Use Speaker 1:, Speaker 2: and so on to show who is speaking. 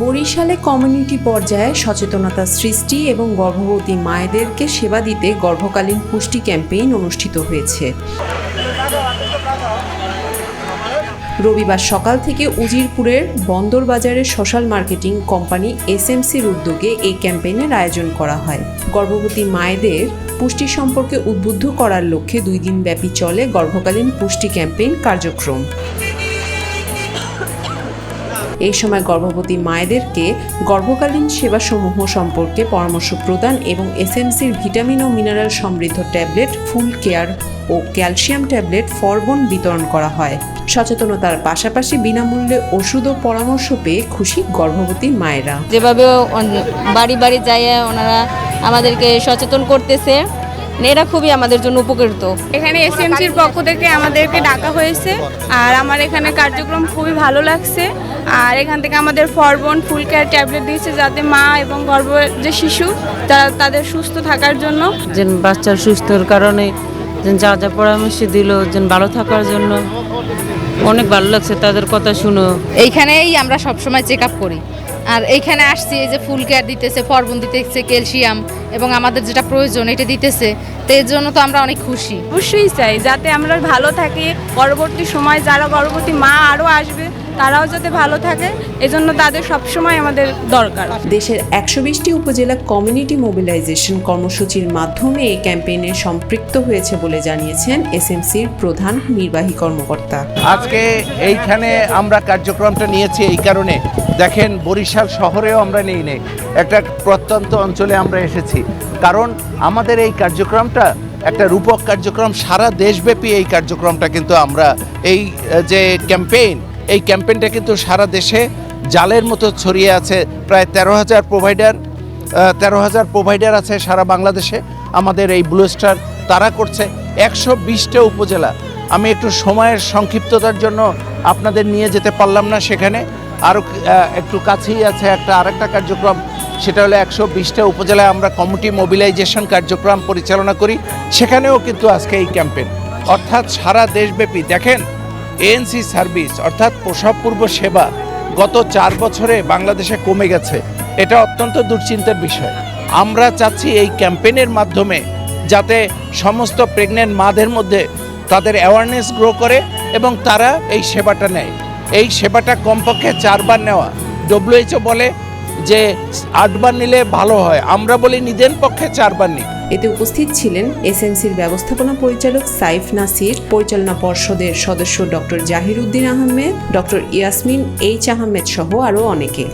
Speaker 1: বরিশালে কমিউনিটি পর্যায়ে সচেতনতা সৃষ্টি এবং গর্ভবতী মায়েদেরকে সেবা দিতে গর্ভকালীন পুষ্টি ক্যাম্পেইন অনুষ্ঠিত হয়েছে। রবিবার সকাল থেকে উজিরপুরের বন্দরবাজারের সোশ্যাল মার্কেটিং কোম্পানি এসএমসির উদ্যোগে এই ক্যাম্পেইনের আয়োজন করা হয়। গর্ভবতী মায়েদের পুষ্টি সম্পর্কে উদ্বুদ্ধ করার লক্ষ্যে 2 দিনব্যাপী চলে গর্ভকালীন পুষ্টি ক্যাম্পেইন কার্যক্রম। এই সময় গর্ভবতী মায়েদেরকে গর্ভকালীন সেবাসমূহ সম্পর্কে পরামর্শ প্রদান এবং এসএমসির ভিটামিন ও মিনারেল সমৃদ্ধ ট্যাবলেট ফুল কেয়ার ও ক্যালসিয়াম ট্যাবলেট ফরবন বিতরণ করা হয়। সচেতনতার পাশাপাশি বিনামূল্যে ওষুধ ও পরামর্শ পেয়ে খুশি গর্ভবতী মায়েরা।
Speaker 2: যেভাবে বাড়ি বাড়ি যায় ওনারা আমাদেরকে সচেতন করতেছে, এরা খুবই আমাদের জন্য উপকৃত।
Speaker 3: এখানে এসএমসির পক্ষ থেকে আমাদেরকে ডাকা হয়েছে, আর আমার এখানে কার্যক্রম খুবই ভালো লাগছে। আর এখান থেকে আমাদের ফরবন ফুল কেয়ার ট্যাবলেট দিয়েছে, যাতে মা এবং গর্ভের যে শিশু তাদের সুস্থ থাকার জন্য,
Speaker 4: যেন বাচ্চার সুস্থর কারণে যা যা পরামর্শ দিল যেন ভালো থাকার জন্য, অনেক ভালো লাগছে তাদের কথা শুনো।
Speaker 5: এইখানেই আমরা সবসময় চেক আপ করি, আর এইখানে আসছি এই যে ফুল কেয়ার দিতেছে, ফরবন দিতেছে, ক্যালসিয়াম এবং আমাদের যেটা প্রয়োজন এটা দিতেছে, তো এর জন্য তো আমরা অনেক খুশি।
Speaker 3: অবশ্যই চাই যাতে আমরা ভালো থাকি, পরবর্তী সময় যারা গর্ভবতী মা আরও আসবে তারাও যাতে ভালো থাকে, এজন্য তাদের সবসময় আমাদের দরকার।
Speaker 1: দেশের 120টি উপজেলা কমিউনিটি মোবিলাইজেশন কর্মসূচির মাধ্যমে এই ক্যাম্পেইনে সম্পৃক্ত হয়েছে বলে জানিয়েছেন এসএমসির প্রধান নির্বাহী কর্মকর্তা।
Speaker 6: আজকে এইখানে আমরা কার্যক্রমটা নিয়েছি এই কারণে, দেখেন বরিশাল শহরেও আমরা নেই, একটা প্রত্যন্ত অঞ্চলে আমরা এসেছি, কারণ আমাদের এই কার্যক্রমটা একটা রূপক কার্যক্রম। সারা দেশব্যাপী এই কার্যক্রমটা কিন্তু আমরা এই যে এই ক্যাম্পেইনটা কিন্তু সারা দেশে জালের মতো ছড়িয়ে আছে। প্রায় 13,000 প্রোভাইডার আছে সারা বাংলাদেশে। আমাদের এই ব্লু স্টার তারা করছে 120টা উপজেলা। আমি একটু সময়ের সংক্ষিপ্ততার জন্য আপনাদের নিয়ে যেতে পারলাম না সেখানে। আরও একটু কাছেই আছে আরেকটা কার্যক্রম, সেটা হলো 120টা উপজেলায় আমরা কমিউনিটি মোবিলাইজেশন কার্যক্রম পরিচালনা করি, সেখানেও কিন্তু আজকে এই ক্যাম্পেইন। অর্থাৎ সারা দেশব্যাপী দেখেন এএনসি সার্ভিস অর্থাৎ প্রসবপূর্ব সেবা গত 4 বছরে বাংলাদেশে কমে গেছে। এটা অত্যন্ত দুশ্চিন্তার বিষয়। আমরা চাচ্ছি এই ক্যাম্পেইনের মাধ্যমে যাতে সমস্ত প্রেগনেন্ট মাদের মধ্যে তাদের অ্যাওয়ারনেস গ্রো করে এবং তারা এই সেবাটা নেয়। এই সেবাটা কমপক্ষে 4 বার নেওয়া। WHO বলে যে 8 বার নিলে ভালো হয়, আমরা বলি নিদেন পক্ষে 4 বার নিই।
Speaker 1: এতে উপস্থিত ছিলেন এসএমসির ব্যবস্থাপনা পরিচালক সাইফ নাসির, পরিচালনা পর্ষদের সদস্য ডক্টর জাহির উদ্দিন আহমেদ, ডক্টর ইয়াসমিন এইচ আহমেদ সহ আরও অনেকে।